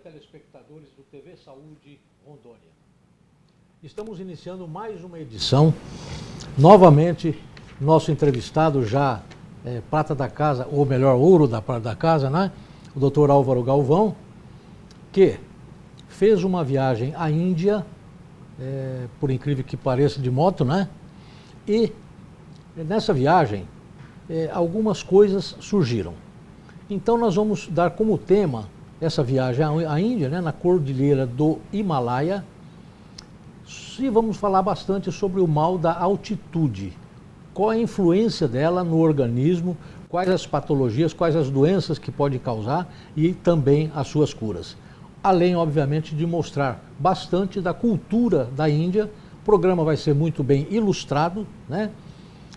telespectadores do TV Saúde Rondônia. Estamos iniciando mais uma edição. Novamente, nosso entrevistado já prata da casa, ou melhor, ouro da casa, né? O Dr. Álvaro Galvão, que fez uma viagem à Índia, por incrível que pareça, de moto, né? E nessa viagem, algumas coisas surgiram. Então nós vamos dar como tema essa viagem à Índia, né, na Cordilheira do Himalaia, e vamos falar bastante sobre o mal da altitude. Qual a influência dela no organismo, quais as patologias, quais as doenças que pode causar e também as suas curas. Além, obviamente, de mostrar bastante da cultura da Índia. O programa vai ser muito bem ilustrado, né?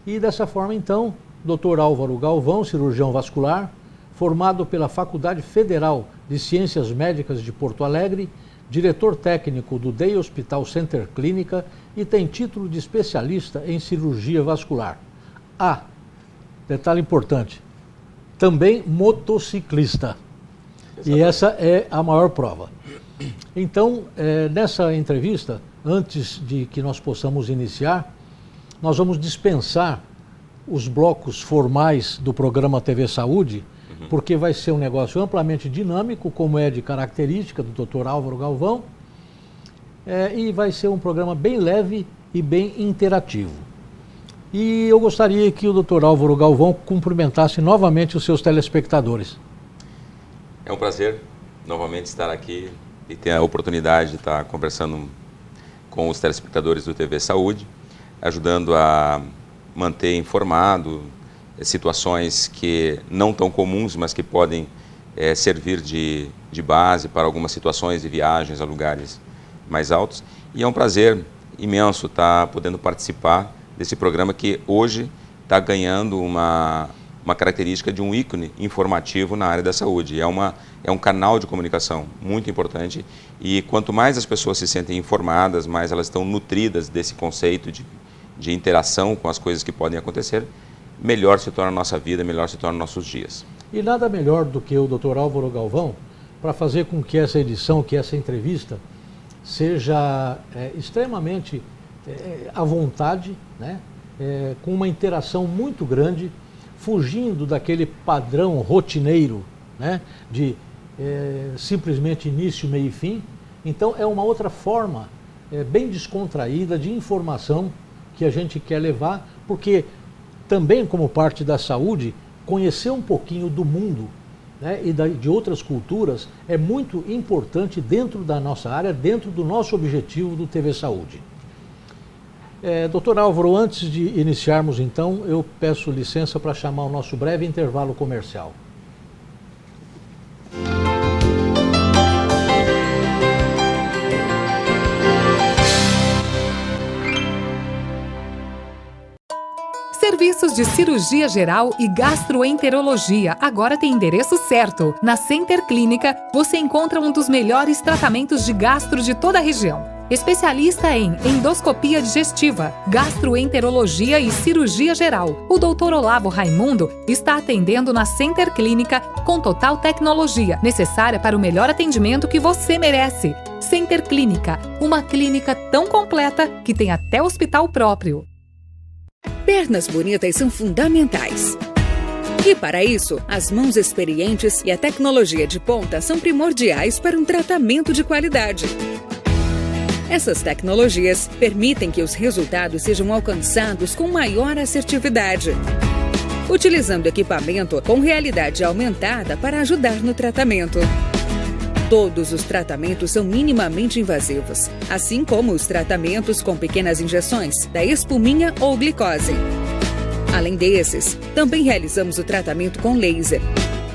E dessa forma, então, Dr. Álvaro Galvão, cirurgião vascular, formado pela Faculdade Federal de Ciências Médicas de Porto Alegre, diretor técnico do Day Hospital Center Clínica e tem título de especialista em cirurgia vascular. Detalhe importante, também motociclista. E essa é a maior prova. Então, nessa entrevista, antes de que nós possamos iniciar, nós vamos dispensar os blocos formais do programa TV Saúde, porque vai ser um negócio amplamente dinâmico, como é de característica do Dr. Álvaro Galvão, e vai ser um programa bem leve e bem interativo. E eu gostaria que o Dr. Álvaro Galvão cumprimentasse novamente os seus telespectadores. É um prazer novamente estar aqui e ter a oportunidade de estar conversando com os telespectadores do TV Saúde, ajudando a manter informado situações que não tão comuns, mas que podem servir de base para algumas situações de viagens a lugares mais altos. E é um prazer imenso estar podendo participar desse programa que hoje está ganhando uma característica de um ícone informativo na área da saúde. É um canal de comunicação muito importante e quanto mais as pessoas se sentem informadas, mais elas estão nutridas desse conceito de interação com as coisas que podem acontecer, melhor se torna a nossa vida, melhor se tornam nossos dias. E nada melhor do que o Dr. Álvaro Galvão para fazer com que essa edição, que essa entrevista, seja extremamente à vontade, né? Com uma interação muito grande, fugindo daquele padrão rotineiro, né? De simplesmente início, meio e fim. Então é uma outra forma bem descontraída de informação que a gente quer levar, porque também como parte da saúde, conhecer um pouquinho do mundo, né, e de outras culturas é muito importante dentro da nossa área, dentro do nosso objetivo do TV Saúde. Dr. Álvaro, antes de iniciarmos então, eu peço licença para chamar o nosso breve intervalo comercial. Serviços de cirurgia geral e gastroenterologia agora tem endereço certo. Na Center Clínica, você encontra um dos melhores tratamentos de gastro de toda a região. Especialista em endoscopia digestiva, gastroenterologia e cirurgia geral, o Dr. Olavo Raimundo está atendendo na Center Clínica com total tecnologia, necessária para o melhor atendimento que você merece. Center Clínica, uma clínica tão completa que tem até hospital próprio. Pernas bonitas são fundamentais. E para isso, as mãos experientes e a tecnologia de ponta são primordiais para um tratamento de qualidade. Essas tecnologias permitem que os resultados sejam alcançados com maior assertividade, utilizando equipamento com realidade aumentada para ajudar no tratamento. Todos os tratamentos são minimamente invasivos, assim como os tratamentos com pequenas injeções da espuminha ou glicose. Além desses, também realizamos o tratamento com laser,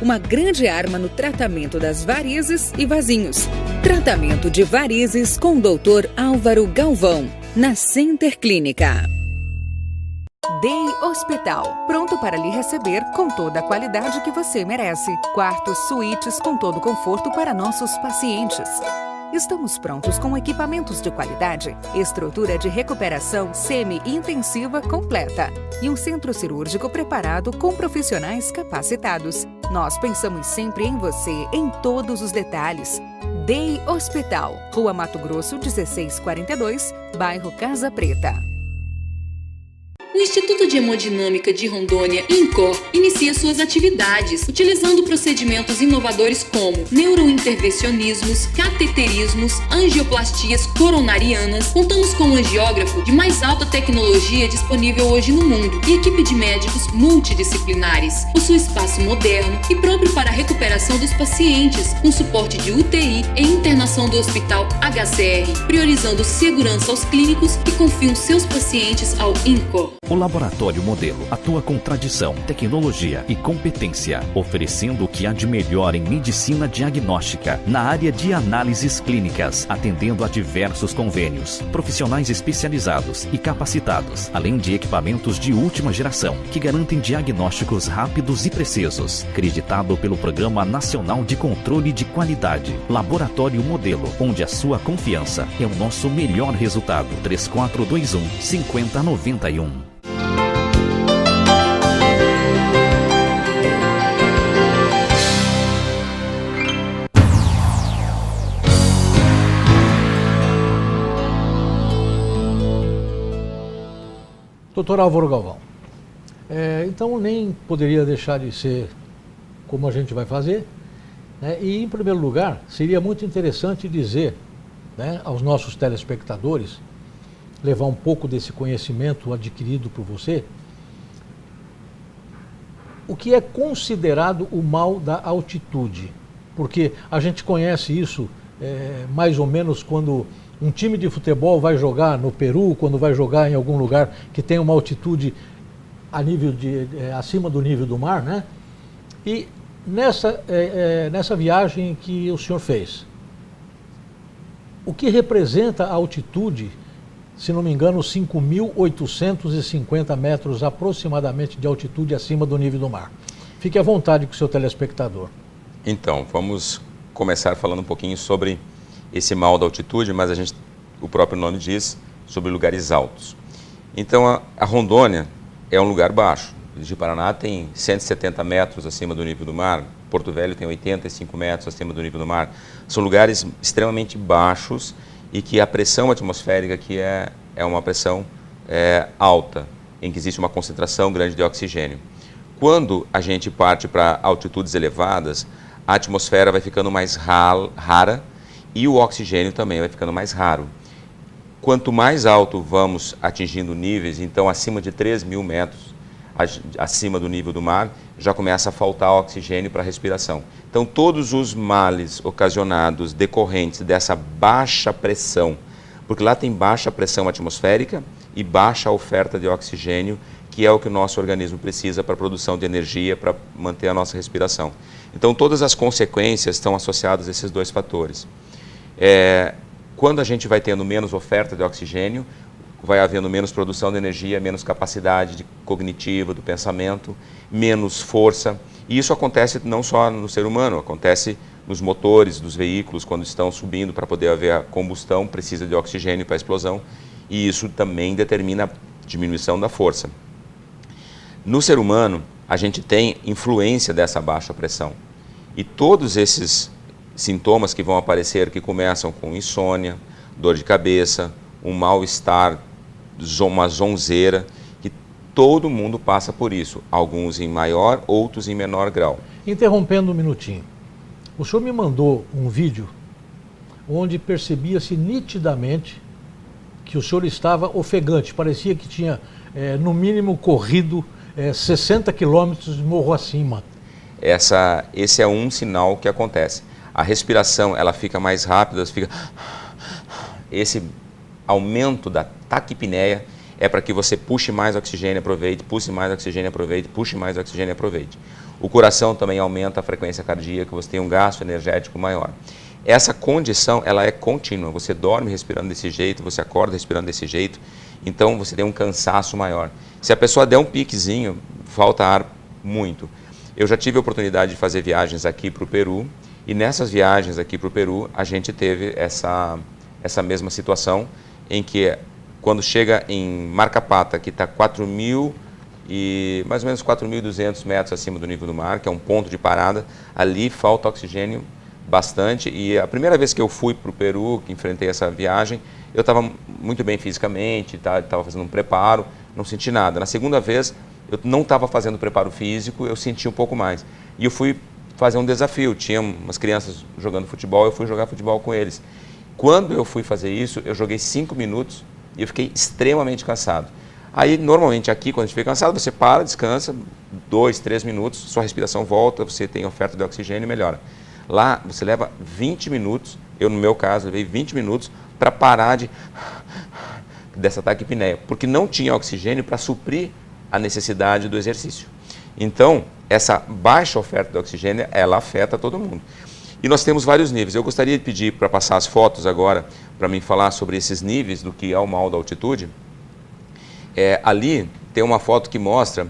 uma grande arma no tratamento das varizes e vasinhos. Tratamento de varizes com o Dr. Álvaro Galvão, na Center Clínica. Day Hospital, pronto para lhe receber com toda a qualidade que você merece. Quartos, suítes com todo conforto para nossos pacientes. Estamos prontos com equipamentos de qualidade, estrutura de recuperação semi-intensiva completa e um centro cirúrgico preparado com profissionais capacitados. Nós pensamos sempre em você em todos os detalhes. DEI Hospital, Rua Mato Grosso, 1642, bairro Casa Preta. O Instituto de Hemodinâmica de Rondônia, INCOR, inicia suas atividades, utilizando procedimentos inovadores como neurointervencionismos, cateterismos, angioplastias coronarianas. Contamos com um angiógrafo de mais alta tecnologia disponível hoje no mundo e equipe de médicos multidisciplinares. Possui espaço moderno e próprio para a recuperação dos pacientes, com suporte de UTI e internação do Hospital HCR, priorizando segurança aos clínicos que confiam seus pacientes ao INCOR. O Laboratório Modelo atua com tradição, tecnologia e competência, oferecendo o que há de melhor em medicina diagnóstica, na área de análises clínicas, atendendo a diversos convênios, profissionais especializados e capacitados, além de equipamentos de última geração, que garantem diagnósticos rápidos e precisos. Acreditado pelo Programa Nacional de Controle de Qualidade. Laboratório Modelo, onde a sua confiança é o nosso melhor resultado. 3421-5091. Doutor Álvaro Galvão, então nem poderia deixar de ser como a gente vai fazer, né? E em primeiro lugar, seria muito interessante dizer, né, aos nossos telespectadores, levar um pouco desse conhecimento adquirido por você, o que é considerado o mal da altitude, porque a gente conhece isso mais ou menos quando um time de futebol vai jogar no Peru, quando vai jogar em algum lugar que tem uma altitude acima do nível do mar, né? E nessa viagem que o senhor fez, o que representa a altitude, se não me engano, 5.850 metros aproximadamente de altitude acima do nível do mar? Fique à vontade com o seu telespectador. Então, vamos começar falando um pouquinho sobre esse mal da altitude, mas o próprio nome diz, sobre lugares altos. Então, a Rondônia é um lugar baixo. O Paraná tem 170 metros acima do nível do mar, Porto Velho tem 85 metros acima do nível do mar. São lugares extremamente baixos e que a pressão atmosférica aqui é uma pressão alta, em que existe uma concentração grande de oxigênio. Quando a gente parte para altitudes elevadas, a atmosfera vai ficando mais rara e o oxigênio também vai ficando mais raro. Quanto mais alto vamos atingindo níveis, então acima de 3.000 metros, acima do nível do mar, já começa a faltar oxigênio para a respiração. Então todos os males ocasionados decorrentes dessa baixa pressão, porque lá tem baixa pressão atmosférica e baixa oferta de oxigênio, que é o que o nosso organismo precisa para a produção de energia, para manter a nossa respiração. Então todas as consequências estão associadas a esses dois fatores. Quando a gente vai tendo menos oferta de oxigênio, vai havendo menos produção de energia, menos capacidade cognitiva do pensamento, menos força. E isso acontece não só no ser humano, acontece nos motores dos veículos, quando estão subindo para poder haver a combustão, precisa de oxigênio para a explosão, e isso também determina a diminuição da força. No ser humano, a gente tem influência dessa baixa pressão. E todos esses sintomas que vão aparecer, que começam com insônia, dor de cabeça, um mal-estar, uma zonzeira, que todo mundo passa por isso, alguns em maior, outros em menor grau. Interrompendo um minutinho, o senhor me mandou um vídeo onde percebia-se nitidamente que o senhor estava ofegante, parecia que tinha, no mínimo, corrido 60 quilômetros de morro acima. Esse é um sinal que acontece. A respiração, ela fica mais rápida, esse aumento da taquipneia é para que você puxe mais oxigênio, aproveite, puxe mais oxigênio, aproveite, puxe mais oxigênio, aproveite. O coração também aumenta a frequência cardíaca, você tem um gasto energético maior. Essa condição, ela é contínua, você dorme respirando desse jeito, você acorda respirando desse jeito, então você tem um cansaço maior. Se a pessoa der um piquezinho, falta ar muito. Eu já tive a oportunidade de fazer viagens aqui para o Peru, e nessas viagens aqui para o Peru, a gente teve essa mesma situação, em que quando chega em Marcapata, que está mais ou menos 4.200 metros acima do nível do mar, que é um ponto de parada, ali falta oxigênio bastante. E a primeira vez que eu fui para o Peru, que enfrentei essa viagem, eu estava muito bem fisicamente, estava fazendo um preparo, não senti nada. Na segunda vez, eu não estava fazendo preparo físico, eu senti um pouco mais. E eu fui fazer um desafio, tinha umas crianças jogando futebol, eu fui jogar futebol com eles. Quando eu fui fazer isso, eu joguei 5 minutos e eu fiquei extremamente cansado. Aí, normalmente aqui, quando a gente fica cansado, você para, descansa, 2, 3 minutos, sua respiração volta, você tem oferta de oxigênio e melhora. Lá, você leva 20 minutos, eu no meu caso, levei 20 minutos para parar dessa taquipneia, porque não tinha oxigênio para suprir a necessidade do exercício. Então, essa baixa oferta de oxigênio, ela afeta todo mundo. E nós temos vários níveis. Eu gostaria de pedir para passar as fotos agora, para mim falar sobre esses níveis do que é o mal da altitude. Ali tem uma foto que mostra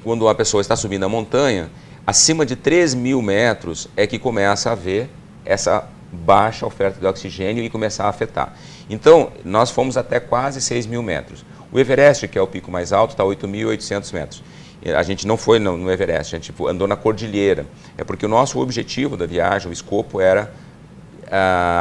quando a pessoa está subindo a montanha, acima de 3.000 metros é que começa a haver essa baixa oferta de oxigênio e começar a afetar. Então, nós fomos até quase 6.000 metros. O Everest, que é o pico mais alto, está a 8.800 metros. A gente não foi no Everest, a gente andou na cordilheira. É porque o nosso objetivo da viagem, o escopo, era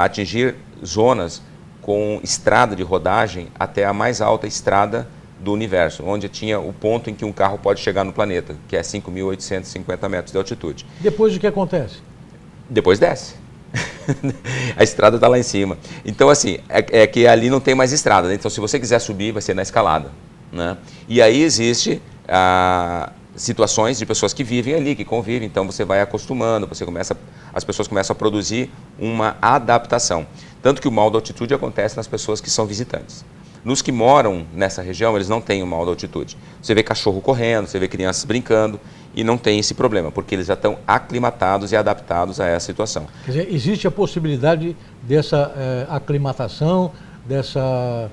atingir zonas com estrada de rodagem até a mais alta estrada do universo, onde tinha o ponto em que um carro pode chegar no planeta, que é 5.850 metros de altitude. Depois o que acontece? Depois desce. A estrada está lá em cima. Então, assim, é que ali não tem mais estrada, né? Então, se você quiser subir, vai ser na escalada, né? E aí existe situações de pessoas que vivem ali, que convivem, então você vai acostumando, as pessoas começam a produzir uma adaptação. Tanto que o mal da altitude acontece nas pessoas que são visitantes. Nos que moram nessa região, eles não têm o mal da altitude. Você vê cachorro correndo, você vê crianças brincando e não tem esse problema, porque eles já estão aclimatados e adaptados a essa situação. Quer dizer, existe a possibilidade dessa aclimatação, dessa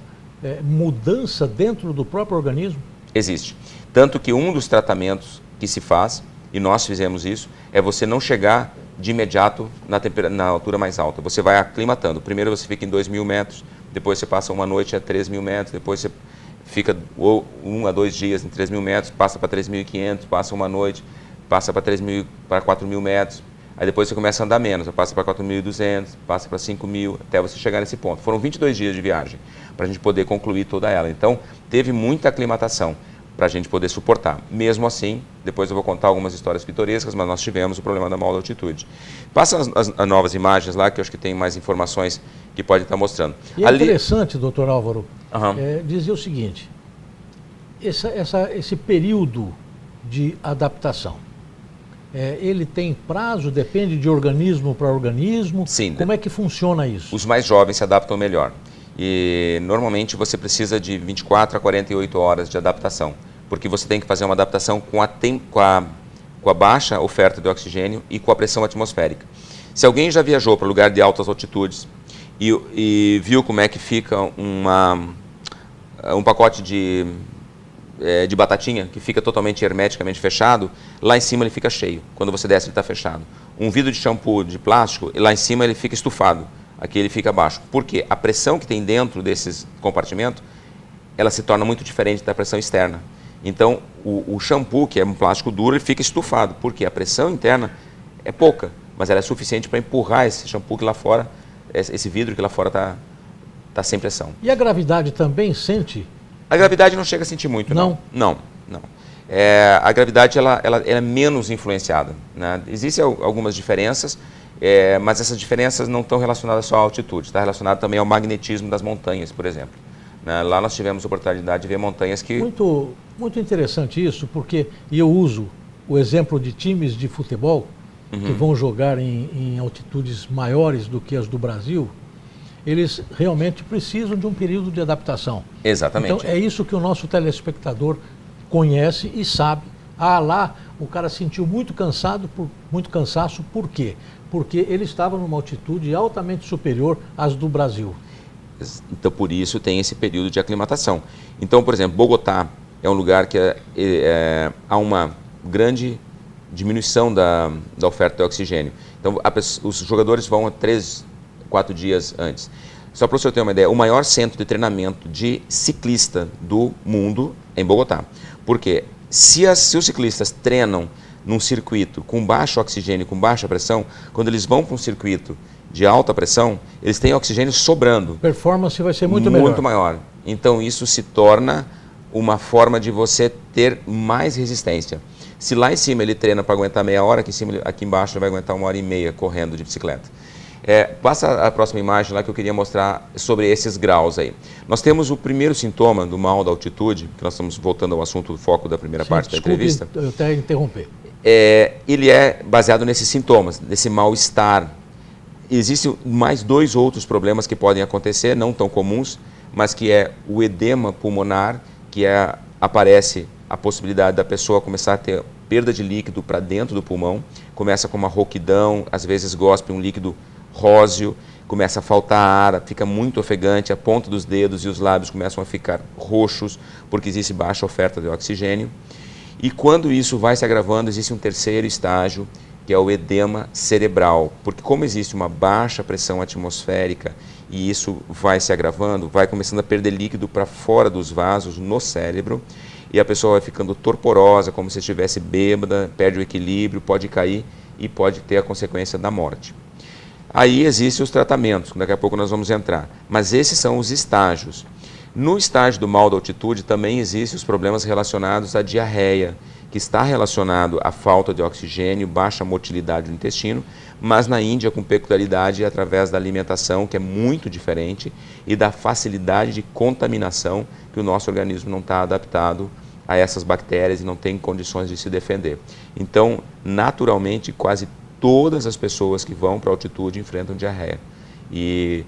mudança dentro do próprio organismo? Existe. Tanto que um dos tratamentos que se faz, e nós fizemos isso, é você não chegar de imediato na altura mais alta. Você vai aclimatando. Primeiro você fica em 2.000 metros, depois você passa uma noite a 3.000 metros, depois você fica 1 a 2 dias em 3.000 metros, passa para 3.500, passa uma noite, passa para 4.000 metros. Aí depois você começa a andar menos, passa para 4.200, passa para 5.000, até você chegar nesse ponto. Foram 22 dias de viagem para a gente poder concluir toda ela. Então, teve muita aclimatação para a gente poder suportar. Mesmo assim, depois eu vou contar algumas histórias pitorescas, mas nós tivemos o problema da mal da altitude. Passa as novas imagens lá, que eu acho que tem mais informações que pode estar mostrando. E é interessante, doutor Álvaro, Uhum. dizer o seguinte, esse período de adaptação, ele tem prazo, depende de organismo para organismo? Sim. Como é que funciona isso? Os mais jovens se adaptam melhor. E normalmente você precisa de 24 a 48 horas de adaptação, porque você tem que fazer uma adaptação com a baixa oferta de oxigênio e com a pressão atmosférica. Se alguém já viajou para lugar de altas altitudes e viu como é que fica um pacote de batatinha que fica totalmente hermeticamente fechado, lá em cima ele fica cheio, quando você desce ele está fechado. Um vidro de shampoo de plástico, lá em cima ele fica estufado. Aqui ele fica baixo. Por quê? A pressão que tem dentro desses compartimentos, ela se torna muito diferente da pressão externa. Então, o shampoo, que é um plástico duro, ele fica estufado. Por quê? A pressão interna é pouca, mas ela é suficiente para empurrar esse shampoo que lá fora, esse vidro que lá fora está sem pressão. E a gravidade também sente? A gravidade não chega a sentir muito, não. Não. A gravidade ela é menos influenciada, né? Existem algumas diferenças, mas essas diferenças não estão relacionadas só à altitude, está relacionado também ao magnetismo das montanhas, por exemplo. Né? Lá nós tivemos a oportunidade de ver montanhas que... Muito, muito interessante isso, porque eu uso o exemplo de times de futebol que vão jogar em altitudes maiores do que as do Brasil, eles realmente precisam de um período de adaptação. Exatamente. Então é isso que o nosso telespectador conhece e sabe. Lá o cara sentiu muito cansaço, por quê? Porque ele estava numa altitude altamente superior às do Brasil. Então, por isso tem esse período de aclimatação. Então, por exemplo, Bogotá é um lugar que há uma grande diminuição da oferta de oxigênio. Então, os jogadores vão 3, 4 dias antes. Só para o senhor ter uma ideia, o maior centro de treinamento de ciclista do mundo é em Bogotá. Por quê? Se os ciclistas treinam num circuito com baixo oxigênio, com baixa pressão, quando eles vão para um circuito de alta pressão, eles têm oxigênio sobrando. Performance vai ser muito melhor. Muito maior. Então isso se torna uma forma de você ter mais resistência. Se lá em cima ele treina para aguentar meia hora, aqui embaixo ele vai aguentar 1h30 correndo de bicicleta. Passa a próxima imagem lá que eu queria mostrar sobre esses graus aí. Nós temos o primeiro sintoma do mal da altitude, que nós estamos voltando ao assunto do foco da primeira parte da entrevista. Eu até interromper. Ele é baseado nesses sintomas, nesse mal-estar. Existem mais 2 outros problemas que podem acontecer, não tão comuns, mas que é o edema pulmonar, que aparece a possibilidade da pessoa começar a ter perda de líquido para dentro do pulmão, começa com uma rouquidão, às vezes gospe um líquido róseo, começa a faltar ar, fica muito ofegante, a ponta dos dedos e os lábios começam a ficar roxos, porque existe baixa oferta de oxigênio. E quando isso vai se agravando, existe um terceiro estágio, que é o edema cerebral, porque como existe uma baixa pressão atmosférica e isso vai se agravando, vai começando a perder líquido para fora dos vasos no cérebro, e a pessoa vai ficando torporosa, como se estivesse bêbada, perde o equilíbrio, pode cair e pode ter a consequência da morte. Aí existem os tratamentos, daqui a pouco nós vamos entrar, mas esses são os estágios. No estágio do mal da altitude também existem os problemas relacionados à diarreia, que está relacionado à falta de oxigênio, baixa motilidade do intestino, mas na Índia com peculiaridade através da alimentação, que é muito diferente, e da facilidade de contaminação, que o nosso organismo não está adaptado a essas bactérias e não tem condições de se defender. Então, naturalmente, quase todas as pessoas que vão para a altitude enfrentam diarreia e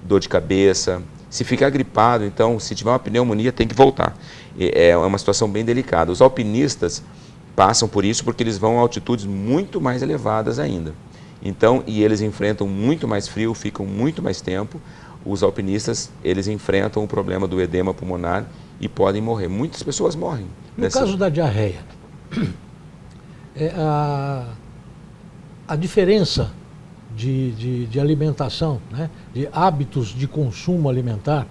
dor de cabeça. Se ficar gripado, então, se tiver uma pneumonia, tem que voltar. É uma situação bem delicada. Os alpinistas passam por isso porque eles vão a altitudes muito mais elevadas ainda. Então, e eles enfrentam muito mais frio, ficam muito mais tempo. Os alpinistas, eles enfrentam o problema do edema pulmonar e podem morrer. Muitas pessoas morrem. No caso da diarreia, a diferença de alimentação, né, de hábitos de consumo alimentar,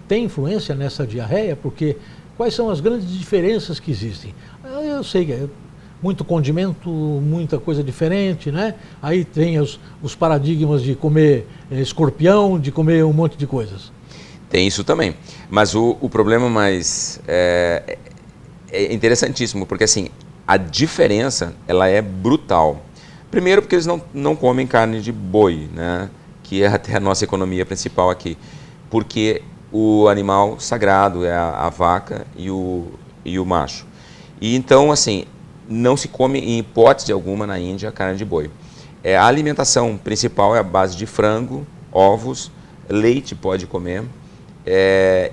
tem influência nessa diarreia? Porque quais são as grandes diferenças que existem? Eu sei que é muito condimento, muita coisa diferente, né? Aí tem os paradigmas de comer escorpião, de comer um monte de coisas. Tem isso também, mas o problema mais é interessantíssimo, porque assim, a diferença ela é brutal. Primeiro porque eles não comem carne de boi, né? Que é até a nossa economia principal aqui, porque o animal sagrado é a vaca e o macho. E então, assim, não se come em hipótese alguma na Índia carne de boi. A alimentação principal é a base de frango, ovos, leite pode comer,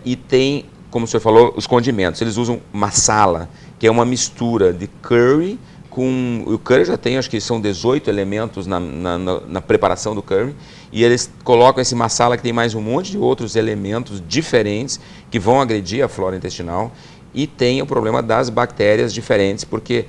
e tem, como o senhor falou, os condimentos. Eles usam masala, que é uma mistura de curry com... O curry já tem, acho que são 18 elementos na preparação do curry, e eles colocam esse masala que tem mais um monte de outros elementos diferentes que vão agredir a flora intestinal, e tem o problema das bactérias diferentes, porque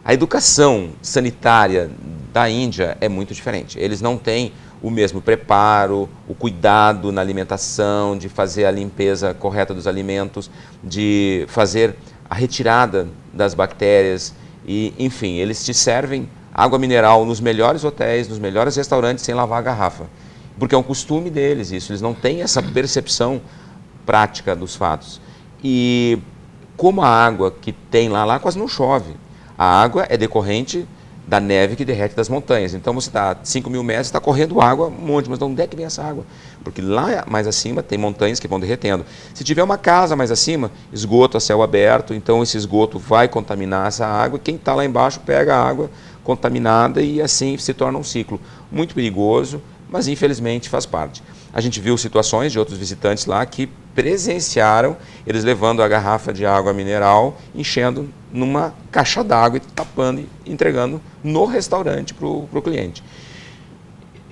a educação sanitária da Índia é muito diferente. Eles não têm o mesmo preparo, o cuidado na alimentação, de fazer a limpeza correta dos alimentos, de fazer a retirada das bactérias, e, enfim, eles te servem água mineral nos melhores hotéis, nos melhores restaurantes, sem lavar a garrafa. Porque é um costume deles isso, eles não têm essa percepção prática dos fatos. E como a água que tem lá quase não chove. A água é decorrente da neve que derrete das montanhas. Então você está a 5.000 metros, está correndo água um monte, mas de onde é que vem essa água? Porque lá mais acima tem montanhas que vão derretendo. Se tiver uma casa mais acima, esgoto a céu aberto, então esse esgoto vai contaminar essa água, quem está lá embaixo pega a água contaminada e assim se torna um ciclo muito perigoso, mas infelizmente faz parte. A gente viu situações de outros visitantes lá que presenciaram eles levando a garrafa de água mineral, enchendo numa caixa d'água e tapando e entregando no restaurante para o cliente.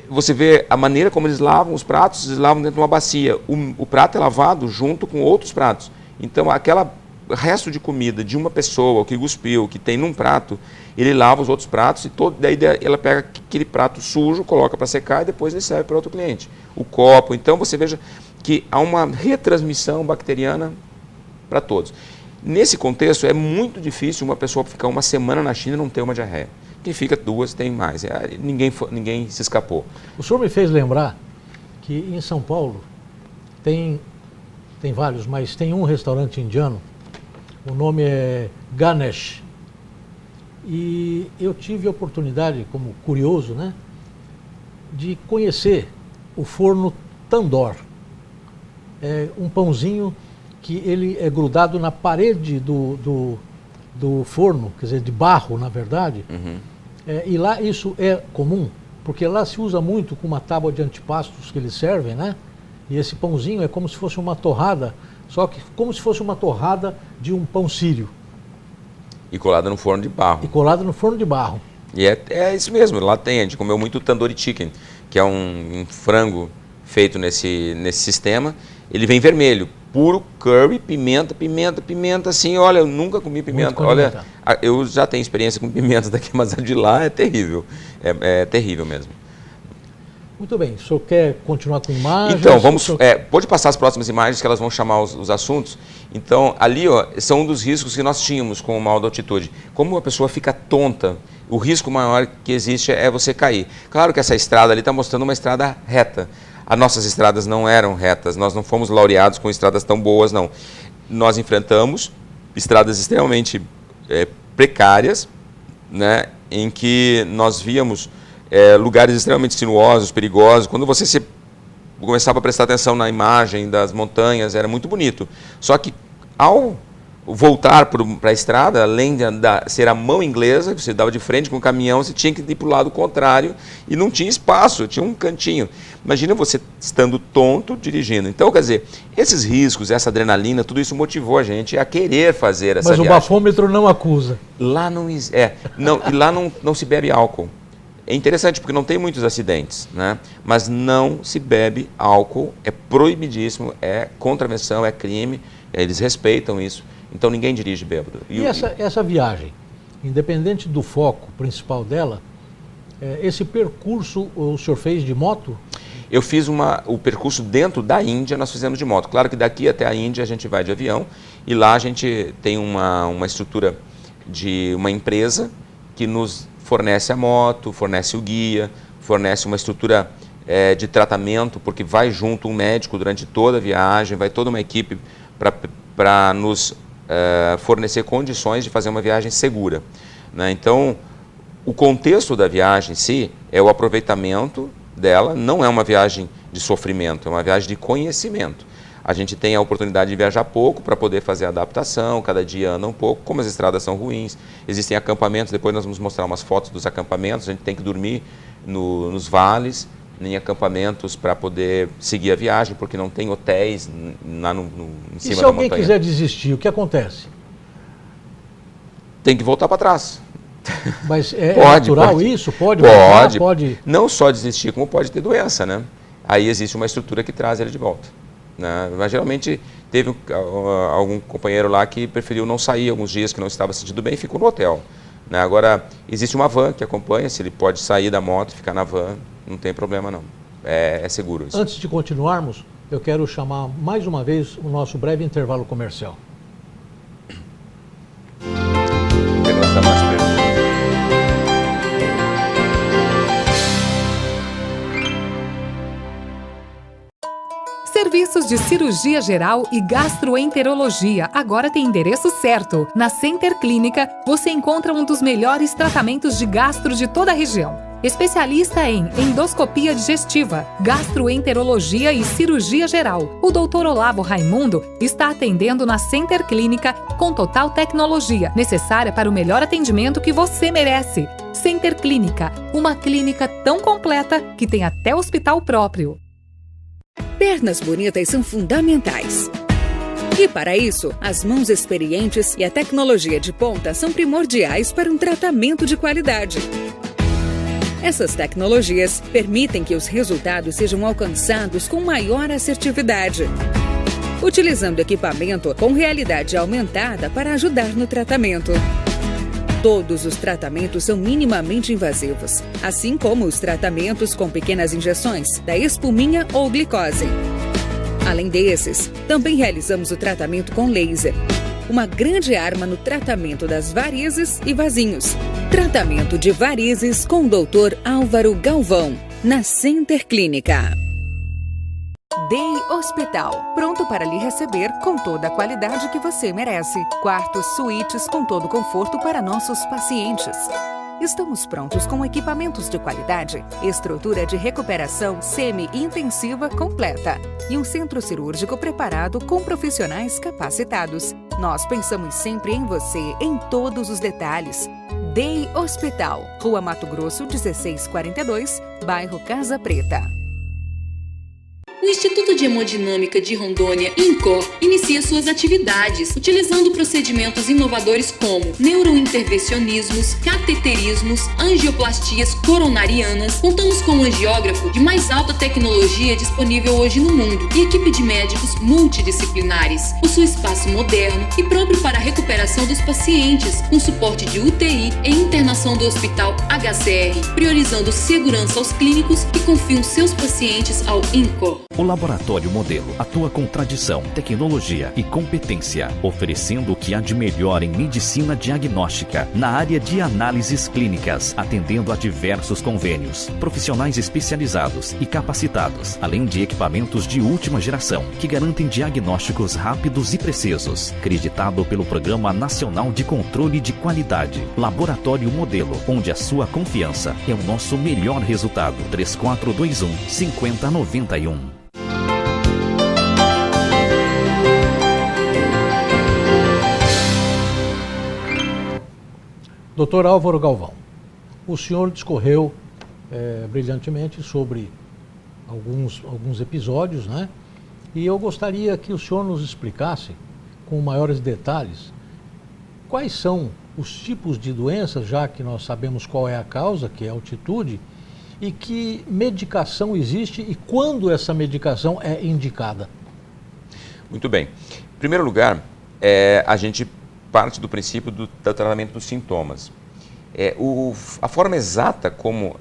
Você vê a maneira como eles lavam os pratos, eles lavam dentro de uma bacia. O prato é lavado junto com outros pratos. Então, aquele resto de comida de uma pessoa que cuspiu, que tem num prato, ele lava os outros pratos e daí ela pega aquele prato sujo, coloca para secar e depois ele serve para outro cliente. O copo. Então, você veja que há uma retransmissão bacteriana para todos. Nesse contexto, é muito difícil uma pessoa ficar uma semana na China e não ter uma diarreia. Quem fica 2 tem mais. Ninguém se escapou. O senhor me fez lembrar que em São Paulo tem vários, mas tem um restaurante indiano, o nome é Ganesh. E eu tive a oportunidade, como curioso, né, de conhecer o forno Tandoor. É um pãozinho que ele é grudado na parede do forno, quer dizer, de barro, na verdade. Uhum. E lá isso é comum, porque lá se usa muito com uma tábua de antepastos que eles servem, né? E esse pãozinho é como se fosse uma torrada, só que como se fosse uma torrada de um pão sírio. E colada no forno de barro. E colada no forno de barro. E é isso mesmo, lá tem, a gente comeu muito tandoori chicken, que é um frango feito nesse sistema. Ele vem vermelho, puro curry, pimenta, assim, olha, eu nunca comi pimenta. Olha, eu já tenho experiência com pimenta daqui, mas a de lá é terrível, é terrível mesmo. Muito bem, o senhor quer continuar com imagens? Então, pode passar as próximas imagens que elas vão chamar os assuntos. Então, ali ó, são um dos riscos que nós tínhamos com o mal da altitude. Como a pessoa fica tonta, o risco maior que existe é você cair. Claro que essa estrada ali está mostrando uma estrada reta. As nossas estradas não eram retas, nós não fomos laureados com estradas tão boas, não. Nós enfrentamos estradas extremamente precárias, né, em que nós víamos lugares extremamente sinuosos, perigosos. Quando você começava a prestar atenção na imagem das montanhas, era muito bonito. Só que ao voltar para a estrada, além de ser a mão inglesa, que você dava de frente com o caminhão, você tinha que ir para o lado contrário e não tinha espaço, tinha um cantinho. Imagina você estando tonto dirigindo. Então, quer dizer, esses riscos, essa adrenalina, tudo isso motivou a gente a querer fazer essa viagem. Mas o bafômetro não acusa. Lá não se bebe álcool. É interessante porque não tem muitos acidentes, né? Mas não se bebe álcool, é proibidíssimo, é contravenção, é crime, eles respeitam isso. Então ninguém dirige bêbado. E essa viagem, independente do foco principal dela, esse percurso o senhor fez de moto? Eu fiz o percurso dentro da Índia, nós fizemos de moto. Claro que daqui até a Índia a gente vai de avião e lá a gente tem uma estrutura de uma empresa que nos fornece a moto, fornece o guia, fornece uma estrutura de tratamento, porque vai junto um médico durante toda a viagem, vai toda uma equipe para nos fornecer condições de fazer uma viagem segura, né? Então, o contexto da viagem em si é o aproveitamento dela, não é uma viagem de sofrimento, é uma viagem de conhecimento. A gente tem a oportunidade de viajar pouco para poder fazer a adaptação, cada dia anda um pouco, como as estradas são ruins, existem acampamentos, depois nós vamos mostrar umas fotos dos acampamentos, a gente tem que dormir nos vales, em acampamentos para poder seguir a viagem, porque não tem hotéis lá em cima da montanha. E se alguém quiser desistir, o que acontece? Tem que voltar para trás. Mas natural isso? Pode. Não só desistir, como pode ter doença, né? Aí existe uma estrutura que traz ele de volta, né? Mas geralmente teve algum companheiro lá que preferiu não sair alguns dias, que não estava se sentindo bem e ficou no hotel, né? Agora, existe uma van que acompanha, se ele pode sair da moto e ficar na van, não tem problema não, é seguro isso. Antes de continuarmos, eu quero chamar mais uma vez o nosso breve intervalo comercial. Serviços de cirurgia geral e gastroenterologia agora tem endereço certo. Na Center Clínica, você encontra um dos melhores tratamentos de gastro de toda a região. Especialista em endoscopia digestiva, gastroenterologia e cirurgia geral, o Dr. Olavo Raimundo está atendendo na Center Clínica com total tecnologia, necessária para o melhor atendimento que você merece. Center Clínica, uma clínica tão completa que tem até hospital próprio. Pernas bonitas são fundamentais. E para isso, as mãos experientes e a tecnologia de ponta são primordiais para um tratamento de qualidade. Essas tecnologias permitem que os resultados sejam alcançados com maior assertividade, utilizando equipamento com realidade aumentada para ajudar no tratamento. Todos os tratamentos são minimamente invasivos, assim como os tratamentos com pequenas injeções da espuminha ou glicose. Além desses, também realizamos o tratamento com laser. uma grande arma no tratamento das varizes e vasinhos. Tratamento de varizes com o Dr. Álvaro Galvão, na Center Clínica. Day Hospital, pronto para lhe receber com toda a qualidade que você merece. Quartos, suítes com todo conforto para nossos pacientes. Estamos prontos com equipamentos de qualidade, estrutura de recuperação semi-intensiva completa e um centro cirúrgico preparado com profissionais capacitados. Nós pensamos sempre em você em todos os detalhes. Day Hospital, Rua Mato Grosso, 1642, bairro Casa Preta. O Instituto de Hemodinâmica de Rondônia, INCOR, inicia suas atividades, utilizando procedimentos inovadores como neurointervencionismos, cateterismos, angioplastias coronarianas. Contamos com um angiógrafo de mais alta tecnologia disponível hoje no mundo e equipe de médicos multidisciplinares. Possui espaço moderno e próprio para a recuperação dos pacientes, com suporte de UTI e internação do Hospital HCR, priorizando segurança aos clínicos que confiam seus pacientes ao INCOR. O Laboratório Modelo atua com tradição, tecnologia e competência, oferecendo o que há de melhor em medicina diagnóstica na área de análises clínicas, atendendo a diversos convênios, profissionais especializados e capacitados, além de equipamentos de última geração que garantem diagnósticos rápidos e precisos. Acreditado pelo Programa Nacional de Controle de Qualidade. Laboratório Modelo, onde a sua confiança é o nosso melhor resultado. 3421-5091. Dr. Álvaro Galvão, o senhor discorreu brilhantemente sobre alguns episódios, né? E eu gostaria que o senhor nos explicasse, com maiores detalhes, quais são os tipos de doenças, já que nós sabemos qual é a causa, que é a altitude, e que medicação existe e quando essa medicação é indicada. Muito bem. Em primeiro lugar, a gente parte do princípio do tratamento dos sintomas. A forma exata como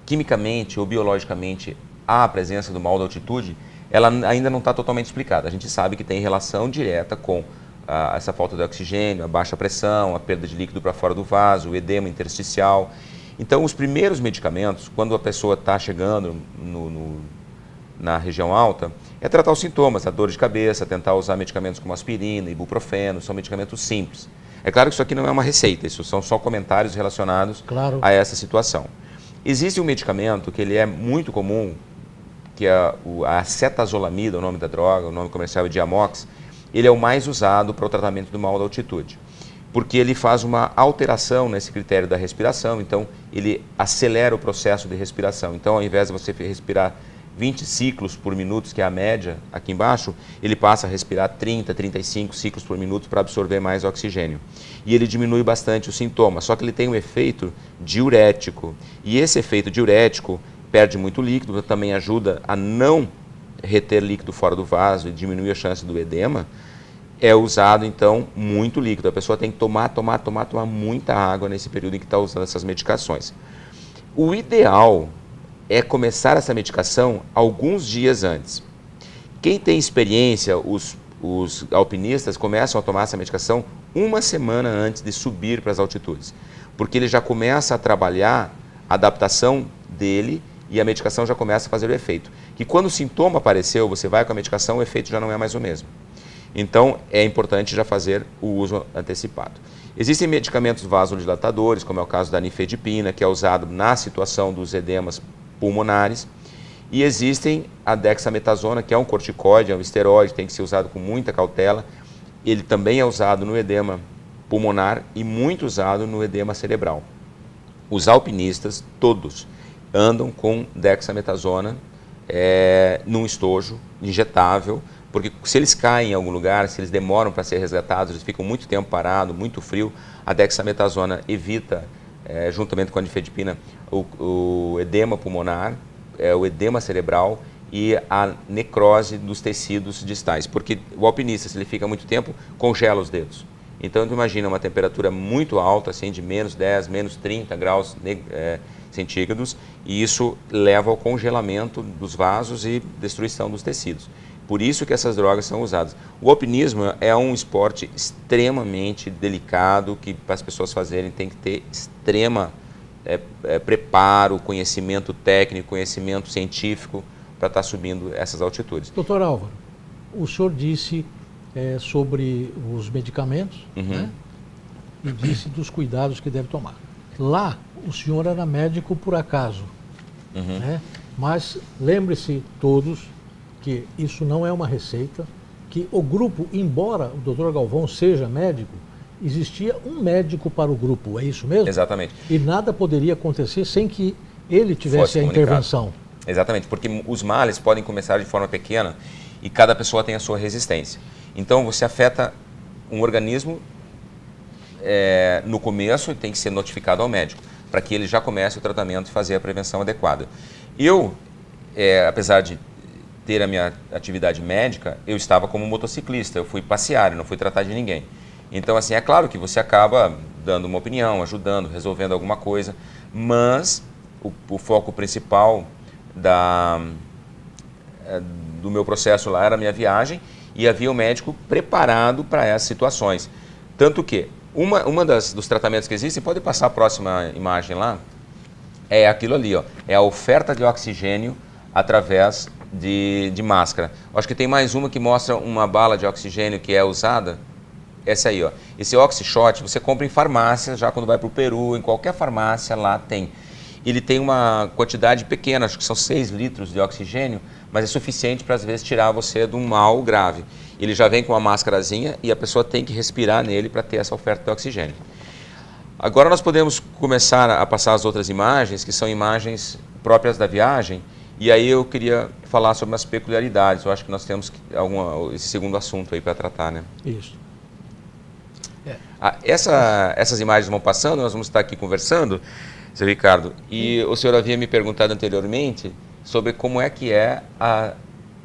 quimicamente ou biologicamente há a presença do mal da altitude, ela ainda não está totalmente explicada. A gente sabe que tem relação direta com essa falta de oxigênio, a baixa pressão, a perda de líquido para fora do vaso, o edema intersticial. Então, os primeiros medicamentos, quando a pessoa está chegando na região alta, é tratar os sintomas, a dor de cabeça, tentar usar medicamentos como aspirina, ibuprofeno, são medicamentos simples. É claro que isso aqui não é uma receita, isso são só comentários relacionados a essa situação. Existe um medicamento que ele é muito comum, que é a acetazolamida, o nome da droga, o nome comercial é Diamox. Ele é o mais usado para o tratamento do mal da altitude, porque ele faz uma alteração nesse critério da respiração, então ele acelera o processo de respiração. Então, ao invés de você respirar 20 ciclos por minuto, que é a média aqui embaixo, ele passa a respirar 30, 35 ciclos por minuto para absorver mais oxigênio. E ele diminui bastante os sintomas, só que ele tem um efeito diurético. E esse efeito diurético perde muito líquido, também ajuda a não reter líquido fora do vaso e diminuir a chance do edema. É usado, então, muito líquido. A pessoa tem que tomar muita água nesse período em que está usando essas medicações. O ideal é começar essa medicação alguns dias antes. Quem tem experiência, os alpinistas começam a tomar essa medicação uma semana antes de subir para as altitudes, porque ele já começa a trabalhar a adaptação dele e a medicação já começa a fazer o efeito. Que quando o sintoma apareceu, você vai com a medicação, o efeito já não é mais o mesmo. Então, é importante já fazer o uso antecipado. Existem medicamentos vasodilatadores, como é o caso da nifedipina, que é usado na situação dos edemas pulmonares. E existem a dexametasona, que é um corticoide, é um esteroide, tem que ser usado com muita cautela. Ele também é usado no edema pulmonar e muito usado no edema cerebral. Os alpinistas, todos, andam com dexametasona num estojo injetável, porque se eles caem em algum lugar, se eles demoram para ser resgatados, eles ficam muito tempo parados, muito frio, a dexametasona evita, juntamente com a nifedipina, o edema pulmonar, o edema cerebral e a necrose dos tecidos distais, porque o alpinista, se ele fica muito tempo, congela os dedos. Então, tu imagina uma temperatura muito alta, assim, de menos 10, menos 30 graus centígrados, e isso leva ao congelamento dos vasos e destruição dos tecidos. Por isso que essas drogas são usadas. O alpinismo é um esporte extremamente delicado, que para as pessoas fazerem tem que ter extrema preparo, conhecimento técnico, conhecimento científico para estar subindo essas altitudes. Doutor Álvaro, o senhor disse sobre os medicamentos, né? E disse dos cuidados que deve tomar. Lá, o senhor era médico por acaso, né? Mas lembre-se todos que isso não é uma receita, que o grupo, embora o doutor Galvão seja médico, existia um médico para o grupo, é isso mesmo? Exatamente. E nada poderia acontecer sem que ele tivesse a intervenção. Exatamente, porque os males podem começar de forma pequena e cada pessoa tem a sua resistência. Então você afeta um organismo no começo e tem que ser notificado ao médico, para que ele já comece o tratamento e fazer a prevenção adequada. Eu, apesar de ter a minha atividade médica, eu estava como motociclista, eu fui passear, eu não fui tratar de ninguém. Então, assim, é claro que você acaba dando uma opinião, ajudando, resolvendo alguma coisa, mas o foco principal do meu processo lá era a minha viagem e havia um médico preparado para essas situações. Tanto que uma dos tratamentos que existem, pode passar a próxima imagem lá, é aquilo ali, ó, é a oferta de oxigênio através de máscara. Acho que tem mais uma que mostra uma bala de oxigênio que é usada. Essa aí, ó. Esse OxyShot você compra em farmácia, já quando vai para o Peru, em qualquer farmácia lá tem. Ele tem uma quantidade pequena, acho que são 6 litros de oxigênio, mas é suficiente para às vezes tirar você de um mal grave. Ele já vem com uma máscarazinha e a pessoa tem que respirar nele para ter essa oferta de oxigênio. Agora nós podemos começar a passar as outras imagens, que são imagens próprias da viagem, e aí eu queria falar sobre as peculiaridades. Eu acho que nós temos esse segundo assunto aí para tratar, né? Isso. Essas imagens vão passando, nós vamos estar aqui conversando, seu Ricardo, e o senhor havia me perguntado anteriormente sobre como é que é a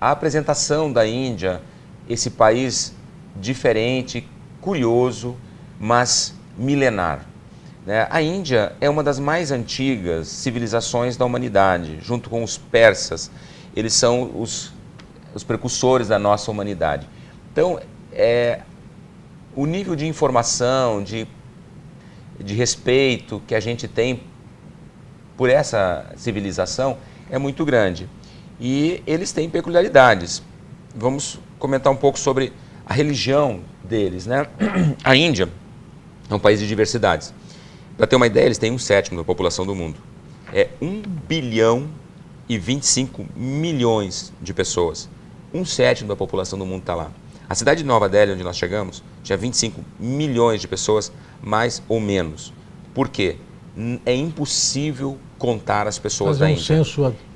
apresentação da Índia, esse país diferente, curioso, mas milenar. A Índia é uma das mais antigas civilizações da humanidade, junto com os persas. Eles são os precursores da nossa humanidade. Então, o nível de informação, de respeito que a gente tem por essa civilização é muito grande. E eles têm peculiaridades. Vamos comentar um pouco sobre a religião deles, né? A Índia é um país de diversidades. Para ter uma ideia, eles têm 1/7 da população do mundo. É 1 bilhão e 25 milhões de pessoas. 1/7 da população do mundo está lá. A cidade de Nova Delhi, onde nós chegamos, tinha 25 milhões de pessoas, mais ou menos. Por quê? É impossível contar as pessoas da Índia.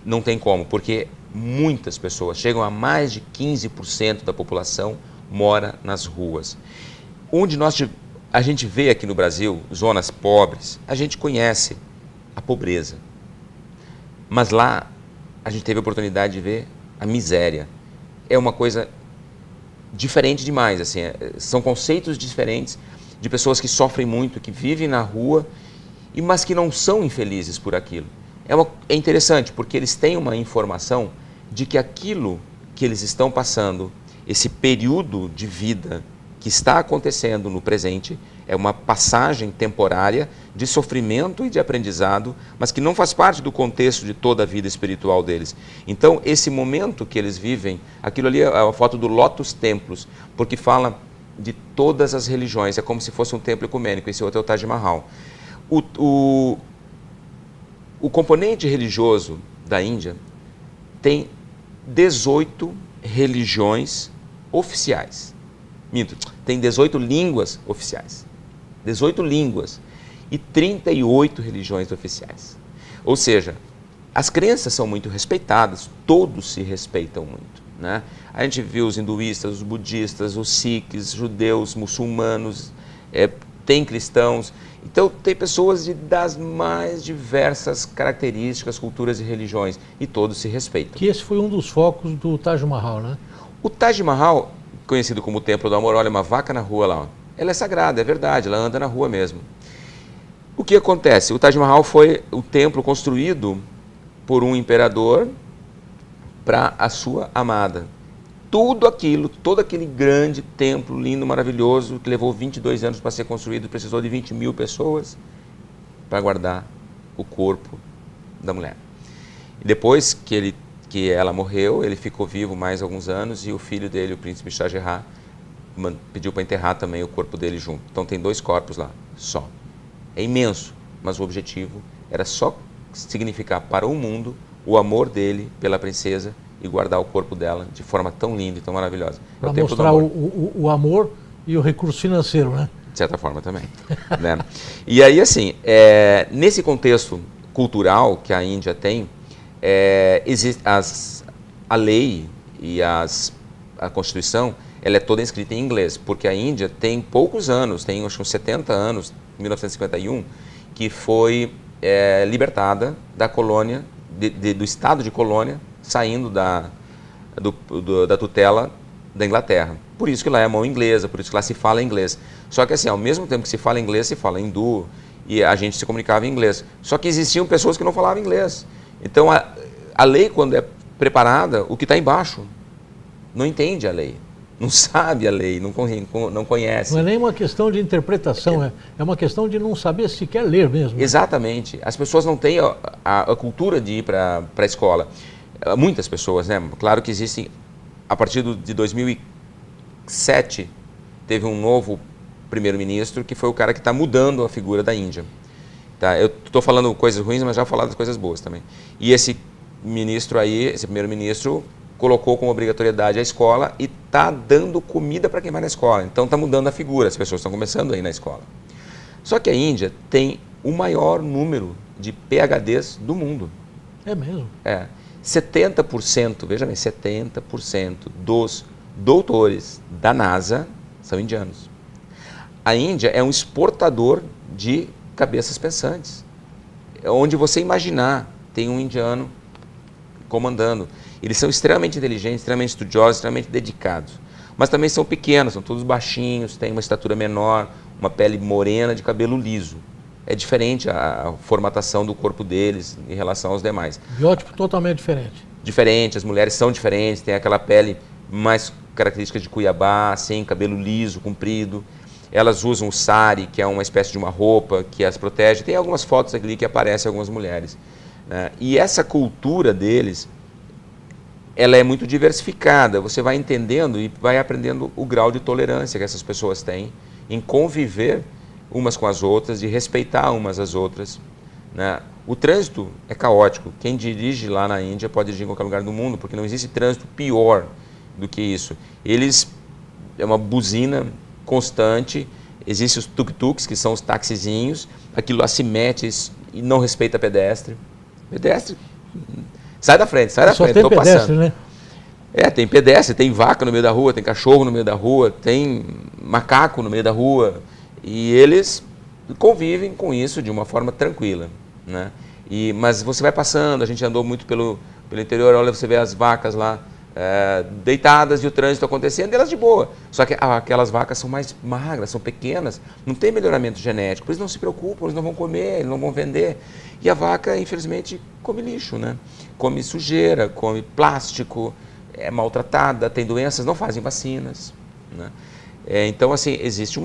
Não tem como, porque muitas pessoas, chegam a mais de 15% da população, mora nas ruas. Onde a gente vê aqui no Brasil, zonas pobres, a gente conhece a pobreza. Mas lá, a gente teve a oportunidade de ver a miséria. É uma coisa diferente demais, assim, são conceitos diferentes de pessoas que sofrem muito, que vivem na rua, mas que não são infelizes por aquilo. É interessante, porque eles têm uma informação de que aquilo que eles estão passando, esse período de vida que está acontecendo no presente, é uma passagem temporária de sofrimento e de aprendizado, mas que não faz parte do contexto de toda a vida espiritual deles. Então, esse momento que eles vivem, aquilo ali é a foto do Lotus Templos, porque fala de todas as religiões, é como se fosse um templo ecumênico, esse outro é o Taj Mahal. O componente religioso da Índia tem 18 religiões oficiais. Minto, tem 18 línguas oficiais. 18 línguas e 38 religiões oficiais. Ou seja, as crenças são muito respeitadas, todos se respeitam muito, né? A gente viu os hinduístas, os budistas, os sikhs, judeus, muçulmanos, tem cristãos. Então, tem pessoas das mais diversas características, culturas e religiões, e todos se respeitam. Que esse foi um dos focos do Taj Mahal, né? O Taj Mahal, conhecido como o Templo do Amor, olha, uma vaca na rua lá, ó. Ela é sagrada, é verdade, ela anda na rua mesmo. O que acontece? O Taj Mahal foi o templo construído por um imperador para a sua amada. tudo aquilo, todo aquele grande templo lindo, maravilhoso, que levou 22 anos para ser construído, precisou de 20 mil pessoas para guardar o corpo da mulher. E depois que ela morreu, ele ficou vivo mais alguns anos e o filho dele, o príncipe Shah Jahan, pediu para enterrar também o corpo dele junto. Então tem 2 corpos lá, só. É imenso, mas o objetivo era só significar para o mundo o amor dele pela princesa e guardar o corpo dela de forma tão linda e tão maravilhosa. Para mostrar o amor e o recurso financeiro, né? De certa forma também. Né? E aí, assim, nesse contexto cultural que a Índia tem, existe a lei e a Constituição, ela é toda escrita em inglês, porque a Índia tem poucos anos, tem acho uns 70 anos, 1951, que foi libertada da colônia, do estado de colônia, saindo da tutela da Inglaterra. Por isso que lá é a mão inglesa, por isso que lá se fala inglês. Só que assim, ao mesmo tempo que se fala inglês, se fala hindu, e a gente se comunicava em inglês. Só que existiam pessoas que não falavam inglês. Então a lei, quando é preparada, o que está embaixo não entende a lei, não sabe a lei, não conhece. Não é nem uma questão de interpretação, é uma questão de não saber sequer ler mesmo. Né? Exatamente. As pessoas não têm a cultura de ir para a escola. Muitas pessoas, né? Claro que existem, a partir de 2007, teve um novo primeiro-ministro que foi o cara que está mudando a figura da Índia. Tá? Eu estou falando coisas ruins, mas já vou falar das coisas boas também. E esse ministro aí, esse primeiro-ministro, colocou como obrigatoriedade a escola e está dando comida para quem vai na escola. Então está mudando a figura, as pessoas estão começando a ir na escola. Só que a Índia tem o maior número de PhDs do mundo. É mesmo? 70%, veja bem, 70% dos doutores da NASA são indianos. A Índia é um exportador de cabeças pensantes. Onde você imaginar, tem um indiano comandando. Eles são extremamente inteligentes, extremamente estudiosos, extremamente dedicados. Mas também são pequenos, são todos baixinhos, têm uma estatura menor, uma pele morena de cabelo liso. É diferente a formatação do corpo deles em relação aos demais. Biótipo totalmente diferente. Diferente, as mulheres são diferentes, tem aquela pele mais característica de Cuiabá, assim, cabelo liso, comprido. Elas usam o sari, que é uma espécie de uma roupa que as protege. Tem algumas fotos ali que aparecem algumas mulheres. Né? E essa cultura deles, ela é muito diversificada. Você vai entendendo e vai aprendendo o grau de tolerância que essas pessoas têm em conviver umas com as outras, de respeitar umas às outras. Né? O trânsito é caótico. Quem dirige lá na Índia pode dirigir em qualquer lugar do mundo, porque não existe trânsito pior do que isso. É uma buzina constante, existem os tuk-tuks, que são os taxizinhos, aquilo lá se mete e não respeita pedestre. Pedestre, sai da frente, Tem pedestre, passando. Né? Tem pedestre, tem vaca no meio da rua, tem cachorro no meio da rua, tem macaco no meio da rua, e eles convivem com isso de uma forma tranquila. Né? Mas você vai passando, a gente andou muito pelo interior, olha, você vê as vacas lá, deitadas e o trânsito acontecendo, e elas de boa. Só que aquelas vacas são mais magras, são pequenas, não tem melhoramento genético, eles não se preocupam, eles não vão comer, eles não vão vender. E a vaca, infelizmente, come lixo, né? Come sujeira, come plástico, é maltratada, tem doenças, não fazem vacinas. Né? Então, assim, existe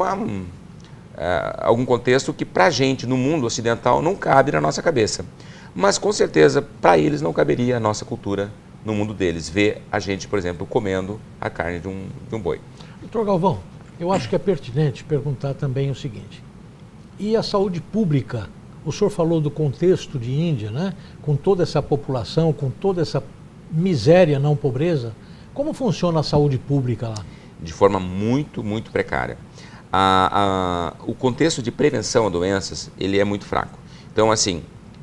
algum contexto que para a gente, no mundo ocidental, não cabe na nossa cabeça. Mas, com certeza, para eles não caberia a nossa cultura no mundo deles, ver a gente, por exemplo, comendo a carne de um boi. Doutor Galvão, eu acho que é pertinente perguntar também o seguinte, e a saúde pública? O senhor falou do contexto de Índia, né? Com toda essa população, com toda essa miséria, não pobreza, como funciona a saúde pública lá? De forma muito, muito precária. O contexto de prevenção a doenças, ele é muito fraco. Então, assim,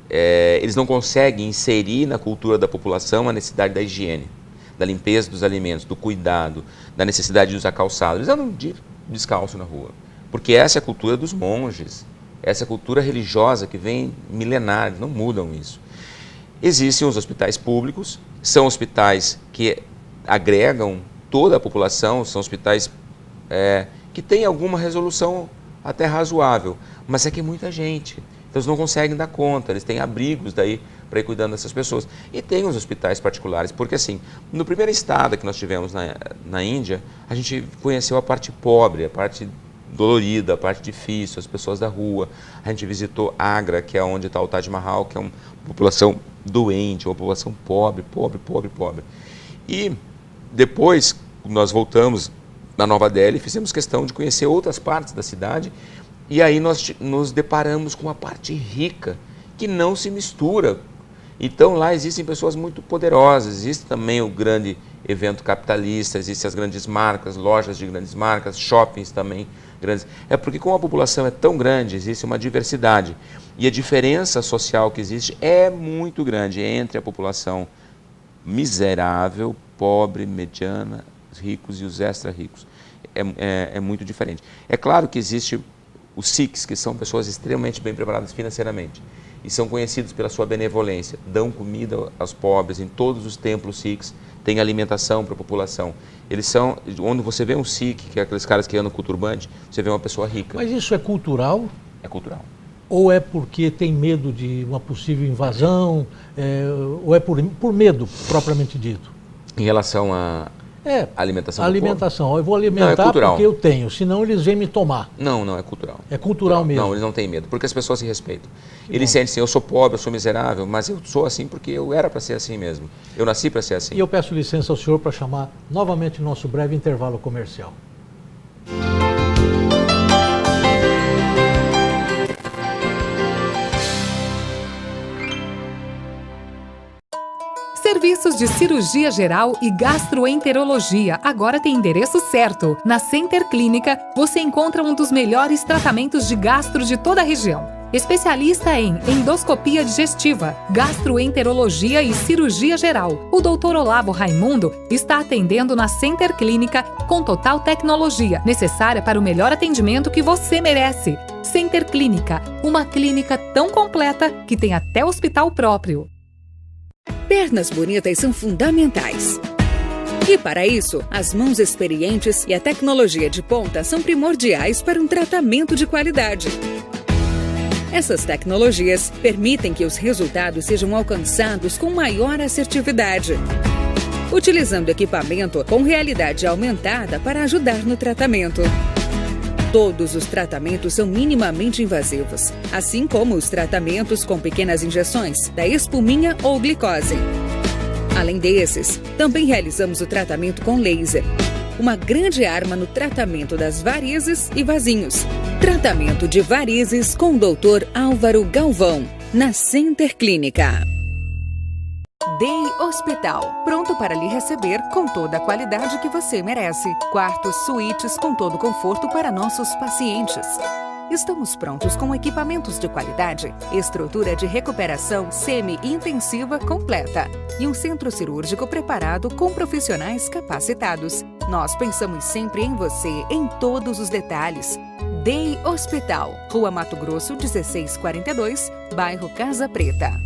eles não conseguem inserir na cultura da população a necessidade da higiene, da limpeza dos alimentos, do cuidado, da necessidade de usar calçado. Eles andam descalço na rua, porque essa é a cultura dos monges, essa é a cultura religiosa que vem milenar, eles não mudam isso. Existem os hospitais públicos, são hospitais que agregam toda a população, são hospitais que têm alguma resolução até razoável, mas é que é muita gente. Então eles não conseguem dar conta, eles têm abrigos daí para ir cuidando dessas pessoas. E tem os hospitais particulares, porque assim, no primeiro estado que nós tivemos na Índia, a gente conheceu a parte pobre, a parte dolorida, a parte difícil, as pessoas da rua. A gente visitou Agra, que é onde está o Taj Mahal, que é uma população doente, uma população pobre. E depois nós voltamos na Nova Delhi, fizemos questão de conhecer outras partes da cidade, e aí nós nos deparamos com uma parte rica que não se mistura. Então lá existem pessoas muito poderosas, existe também o grande evento capitalista, existem as grandes marcas, lojas de grandes marcas, shoppings também grandes. É porque como a população é tão grande, existe uma diversidade. E a diferença social que existe é muito grande entre a população miserável, pobre, mediana, os ricos e os extra-ricos. É muito diferente. É claro que existe os Sikhs, que são pessoas extremamente bem preparadas financeiramente e são conhecidos pela sua benevolência, dão comida aos pobres em todos os templos Sikhs, tem alimentação para a população. Eles são, onde você vê um Sikh, que é aqueles caras que andam com turbante, você vê uma pessoa rica. Mas isso é cultural? É cultural. Ou é porque tem medo de uma possível invasão, ou é por medo, propriamente dito? Em relação à alimentação do alimentação. povo? Eu vou alimentar porque eu tenho, senão eles vêm me tomar. Não, é cultural. É cultural mesmo? Não, eles não têm medo, porque as pessoas se respeitam. Eles sentem assim, eu sou pobre, eu sou miserável, mas eu sou assim porque eu era para ser assim mesmo. Eu nasci para ser assim. E eu peço licença ao senhor para chamar novamente o nosso breve intervalo comercial. Serviços de cirurgia geral e gastroenterologia agora tem endereço certo. Na Center Clínica, você encontra um dos melhores tratamentos de gastro de toda a região. Especialista em endoscopia digestiva, gastroenterologia e cirurgia geral, o Dr. Olavo Raimundo está atendendo na Center Clínica com total tecnologia, necessária para o melhor atendimento que você merece. Center Clínica, uma clínica tão completa que tem até hospital próprio. Pernas bonitas são fundamentais. E para isso, as mãos experientes e a tecnologia de ponta são primordiais para um tratamento de qualidade. Essas tecnologias permitem que os resultados sejam alcançados com maior assertividade, utilizando equipamento com realidade aumentada para ajudar no tratamento. Todos os tratamentos são minimamente invasivos, assim como os tratamentos com pequenas injeções da espuminha ou glicose. Além desses, também realizamos o tratamento com laser, uma grande arma no tratamento das varizes e vasinhos. Tratamento de varizes com o Dr. Álvaro Galvão, na Center Clínica. Day Hospital, pronto para lhe receber com toda a qualidade que você merece. Quartos, suítes com todo conforto para nossos pacientes. Estamos prontos com equipamentos de qualidade, estrutura de recuperação semi-intensiva completa e um centro cirúrgico preparado com profissionais capacitados. Nós pensamos sempre em você em todos os detalhes. Day Hospital, Rua Mato Grosso, 1642, bairro Casa Preta.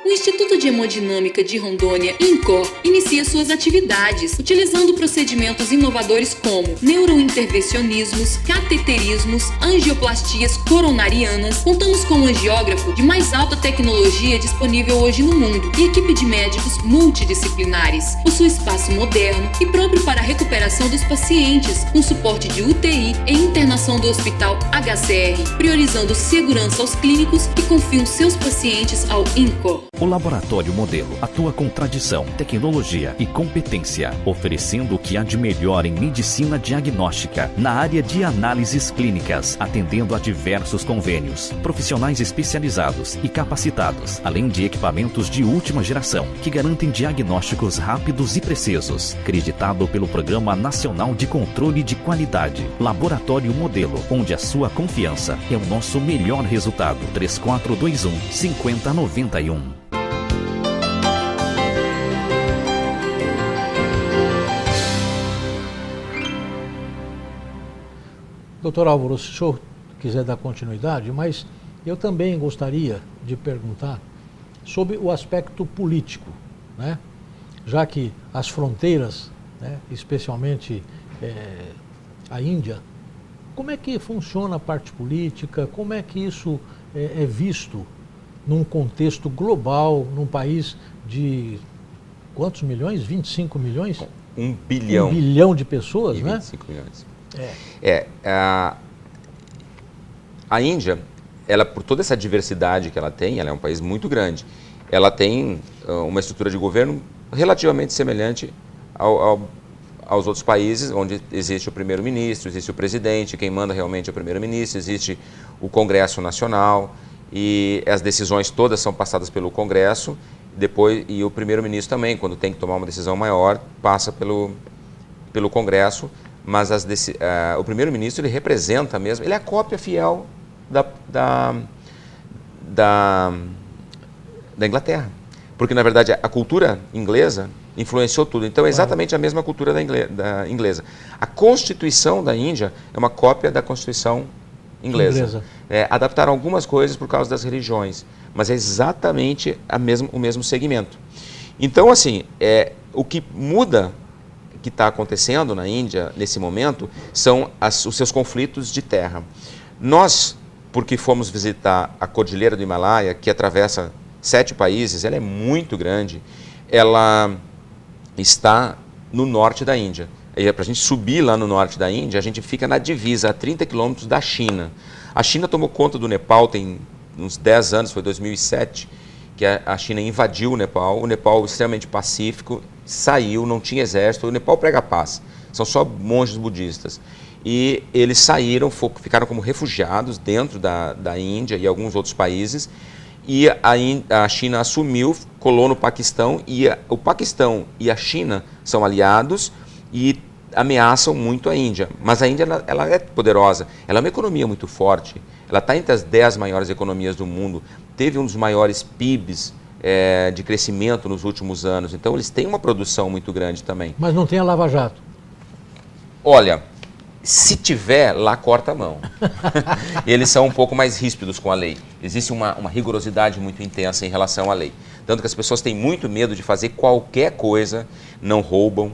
O Instituto de Hemodinâmica de Rondônia, INCOR, inicia suas atividades, utilizando procedimentos inovadores como neurointervencionismos, cateterismos, angioplastias coronarianas. Contamos com um angiógrafo de mais alta tecnologia disponível hoje no mundo e equipe de médicos multidisciplinares. Possui espaço moderno e próprio para a recuperação dos pacientes, com suporte de UTI e internação do Hospital HCR, priorizando segurança aos clínicos que confiam seus pacientes ao INCOR. O Laboratório Modelo atua com tradição, tecnologia e competência, oferecendo o que há de melhor em medicina diagnóstica, na área de análises clínicas, atendendo a diversos convênios, profissionais especializados e capacitados, além de equipamentos de última geração, que garantem diagnósticos rápidos e precisos, acreditado pelo Programa Nacional de Controle de Qualidade. Laboratório Modelo, onde a sua confiança é o nosso melhor resultado. 3421-5091. Doutor Álvaro, se o senhor quiser dar continuidade, mas eu também gostaria de perguntar sobre o aspecto político, né? Já que as fronteiras, né, especialmente a Índia, como é que funciona a parte política, como é que isso é visto num contexto global, num país de quantos milhões? 25 milhões? 1 bilhão. 1 bilhão de pessoas, e né? 25 milhões. A Índia, ela, por toda essa diversidade que ela tem, ela é um país muito grande. Ela tem uma estrutura de governo relativamente semelhante aos outros países, onde existe o primeiro-ministro, existe o presidente, quem manda realmente é o primeiro-ministro, existe o Congresso Nacional e as decisões todas são passadas pelo Congresso, e o primeiro-ministro também, quando tem que tomar uma decisão maior, passa pelo Congresso, mas o primeiro-ministro ele representa mesmo, ele é a cópia fiel da Inglaterra, porque na verdade a cultura inglesa influenciou tudo, então é exatamente a mesma cultura da inglesa. A Constituição da Índia é uma cópia da Constituição inglesa. Adaptaram algumas coisas por causa das religiões, mas é exatamente o mesmo segmento. Então, assim, o que muda, que está acontecendo na Índia nesse momento, são os seus conflitos de terra. Nós, porque fomos visitar a Cordilheira do Himalaia, que atravessa 7 países, ela é muito grande, ela está no norte da Índia. E para a gente subir lá no norte da Índia, a gente fica na divisa, a 30 quilômetros da China. A China tomou conta do Nepal tem uns 10 anos, foi 2007, que a China invadiu o Nepal extremamente pacífico, saiu, não tinha exército, o Nepal prega a paz, são só monges budistas. E eles saíram, ficaram como refugiados dentro da Índia e alguns outros países, e a China assumiu, colou no Paquistão, e o Paquistão e a China são aliados e ameaçam muito a Índia. Mas a Índia ela é poderosa, ela é uma economia muito forte, ela está entre as 10 maiores economias do mundo, teve um dos maiores PIBs de crescimento nos últimos anos, então eles têm uma produção muito grande também. Mas não tem a Lava Jato? Olha, se tiver, lá corta a mão. Eles são um pouco mais ríspidos com a lei. Existe uma rigorosidade muito intensa em relação à lei. Tanto que as pessoas têm muito medo de fazer qualquer coisa, não roubam,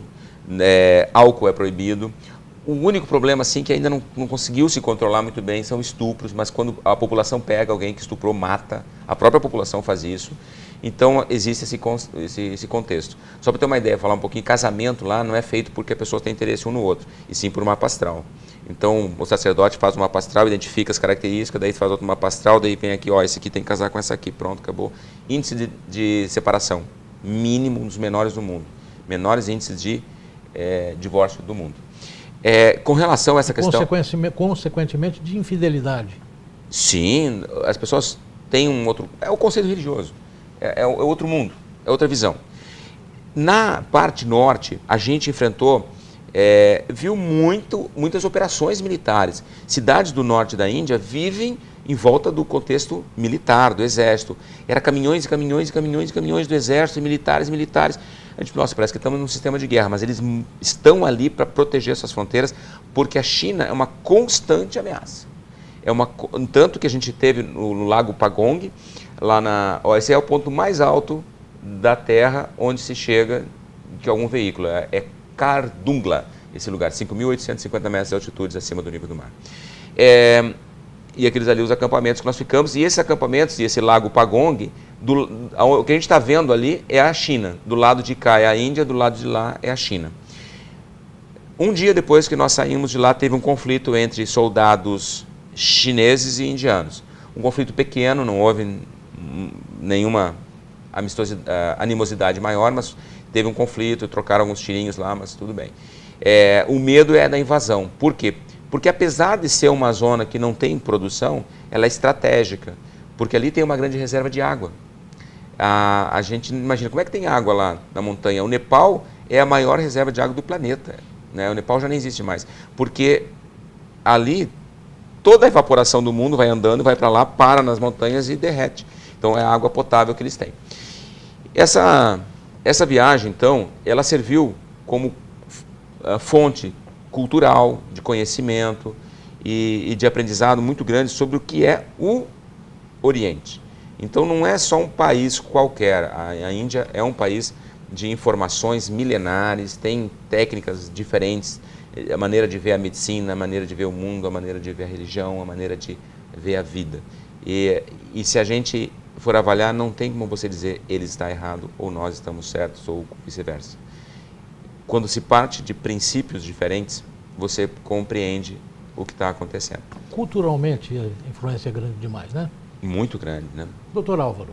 álcool é proibido. O único problema, assim, que ainda não conseguiu se controlar muito bem são estupros, mas quando a população pega alguém que estuprou, mata. A própria população faz isso. Então, existe esse contexto. Só para ter uma ideia, falar um pouquinho, casamento lá não é feito porque a pessoa tem interesse um no outro, e sim por mapa astral. Então, o sacerdote faz uma mapa astral, identifica as características, daí faz outro mapa astral, daí vem aqui, esse aqui tem que casar com essa aqui, pronto, acabou. Índice de separação, mínimo, um dos menores do mundo. Menores índices de divórcio do mundo. Com relação a essa questão... Consequentemente, de infidelidade. Sim, as pessoas têm um outro... É o conceito religioso. É outro mundo, é outra visão. Na parte norte, a gente enfrentou, viu muitas operações militares. Cidades do norte da Índia vivem em volta do contexto militar, do exército. Era caminhões e caminhões e caminhões e caminhões do exército, e militares. A gente, nossa, parece que estamos num sistema de guerra, mas eles estão ali para proteger essas fronteiras, porque a China é uma constante ameaça. Tanto que a gente teve no Lago Pagong, esse é o ponto mais alto da Terra onde se chega de algum veículo, é Khardungla, esse lugar, 5.850 metros de altitude acima do nível do mar. E aqueles ali os acampamentos que nós ficamos, e esses acampamentos, e esse Lago Pagong, o que a gente está vendo ali é a China, do lado de cá é a Índia, do lado de lá é a China. Um dia depois que nós saímos de lá, teve um conflito entre soldados chineses e indianos. Um conflito pequeno, não houve nenhuma animosidade maior, mas teve um conflito, trocaram alguns tirinhos lá, mas tudo bem. O medo é da invasão. Por quê? Porque apesar de ser uma zona que não tem produção, ela é estratégica, porque ali tem uma grande reserva de água. A gente imagina, como é que tem água lá na montanha? O Nepal é a maior reserva de água do planeta, né? O Nepal já nem existe mais, porque ali toda a evaporação do mundo vai andando, vai para lá, para nas montanhas e derrete. Então é a água potável que eles têm. Essa viagem, então, ela serviu como fonte cultural, de conhecimento e de aprendizado muito grande sobre o que é o Oriente. Então não é só um país qualquer, a Índia é um país de informações milenares, tem técnicas diferentes, a maneira de ver a medicina, a maneira de ver o mundo, a maneira de ver a religião, a maneira de ver a vida. E se a gente for avaliar, não tem como você dizer ele está errado ou nós estamos certos ou vice-versa. Quando se parte de princípios diferentes, você compreende o que está acontecendo. Culturalmente, a influência é grande demais, né? Muito grande, né? Doutor Álvaro,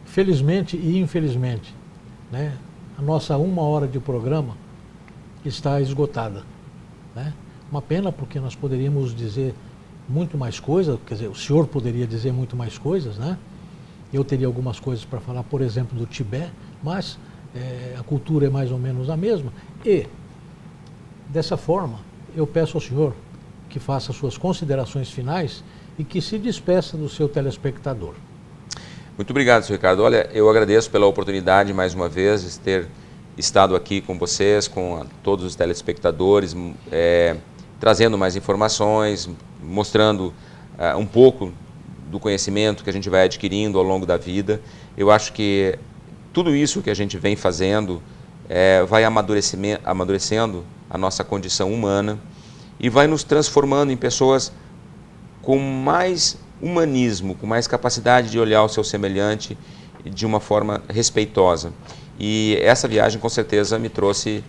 felizmente e infelizmente, né, a nossa 1 hora de programa está esgotada, né? Uma pena, porque nós poderíamos dizer muito mais coisas, quer dizer, o senhor poderia dizer muito mais coisas, né? Eu teria algumas coisas para falar, por exemplo, do Tibete, mas a cultura é mais ou menos a mesma. E, dessa forma, eu peço ao senhor que faça suas considerações finais e que se despeça do seu telespectador. Muito obrigado, senhor Ricardo. Olha, eu agradeço pela oportunidade, mais uma vez, de ter estado aqui com vocês, com todos os telespectadores, trazendo mais informações, mostrando um pouco do conhecimento que a gente vai adquirindo ao longo da vida. Eu acho que tudo isso que a gente vem fazendo vai amadurecendo a nossa condição humana e vai nos transformando em pessoas com mais humanismo, com mais capacidade de olhar o seu semelhante de uma forma respeitosa. E essa viagem, com certeza, me trouxe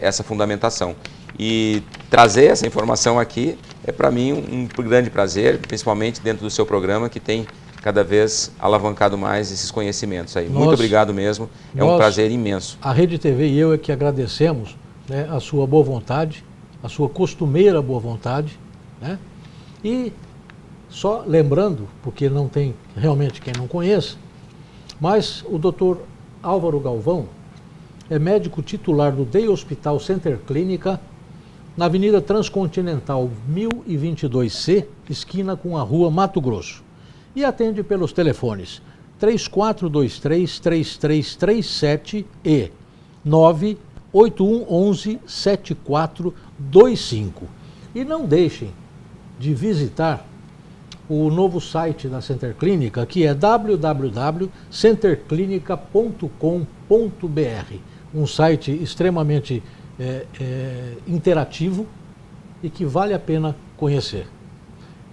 essa fundamentação. E trazer essa informação aqui é, para mim, um grande prazer, principalmente dentro do seu programa, que tem cada vez alavancado mais esses conhecimentos aí. Muito obrigado mesmo, é um prazer imenso. A Rede TV e eu é que agradecemos, né, a sua boa vontade, a sua costumeira boa vontade, né? E só lembrando, porque não tem realmente quem não conheça, mas o Dr. Álvaro Galvão é médico titular do Day Hospital Center Clínica, na Avenida Transcontinental 1022C, esquina com a Rua Mato Grosso. E atende pelos telefones 3423-3337 e 98111-7425. E não deixem de visitar o novo site da Center Clínica, que é www.centerclinica.com.br, um site extremamente interativo e que vale a pena conhecer.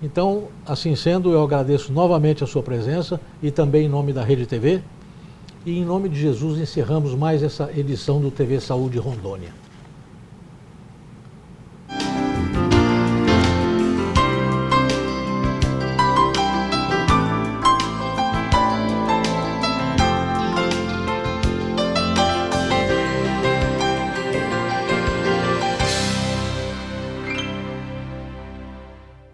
Então, assim sendo, eu agradeço novamente a sua presença e também em nome da Rede TV. E em nome de Jesus encerramos mais essa edição do TV Saúde Rondônia.